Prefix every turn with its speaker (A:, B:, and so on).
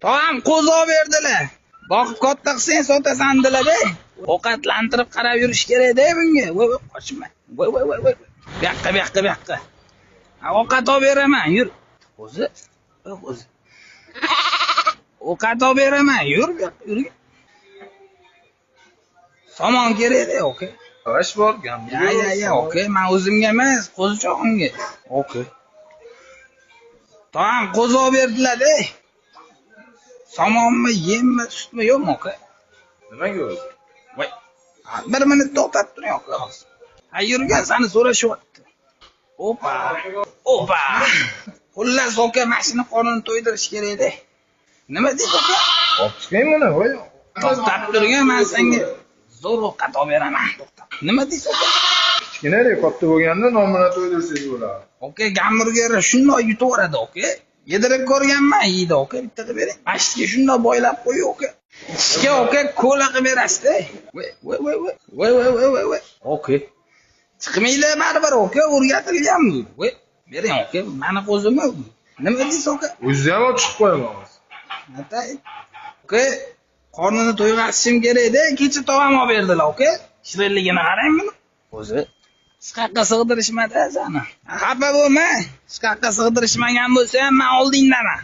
A: Tog'am qo'zo berdilar. Boqib katta qilsang sotasan-da. Ovqatlantirib qarab yurish kerak-da bunga. Voy, qochma. Voy. Bu yoqqa. Ovqat olib beraman, yur. O'zi. Ovqat olib beraman, yur. Somon kerak-da, oka.
B: G'ash bor, gamburger.
A: Ya, oka, men o'zimga emas, qo'zichoqimga.
B: Oka.
A: Tog'am qo'zi olib berdilar-da. Somonmi, yemmi, sutmi yo'qmi, oka?
B: Nimaga o'zi?
A: Voy. Bir minut to'xtab turing, oka. Ha, yurgan seni so'rashyapti. Opa. Xullas, oka, mashina qornini to'ydirish kerak-da. Nima deysiz, oka?
B: Olib chiqing buni, voy.
A: To'xtab turgan, men senga zo'r ovqat olib beraman. To'xtab. Nima deysiz, oka?
B: Kichkinalik katta bo'lganda nomini to'ydirsangiz bo'ladi.
A: Oka, gamburgerni shunday yutaveradi, oka. Yedirib ko'rganman, yeydi, oka. Bitta qilib bering. Mashinaga shunday boylab qo'ying, oka. Ishga, oka, ko'la qilib berasiz-da. Voy. Oka. Chiqmaylar baribir, oka, o'rgatilganmi? Voy, bering, oka. Meni qo'zimmi? Nima deysiz, oka?
B: O'zingiz ham olib chiqib qo'yaman.
A: Atay. Oka, qornini to'yg'azishim kerak-da. Kecha tog'am olib berdilar, oka. Shirinligini qarang buni. O'zi Shqaqqa sig'dirishmadi seni. Xafa bo'lma. Shqaqqa sig'dirishmagan bo'lsa ham men oldingdaman.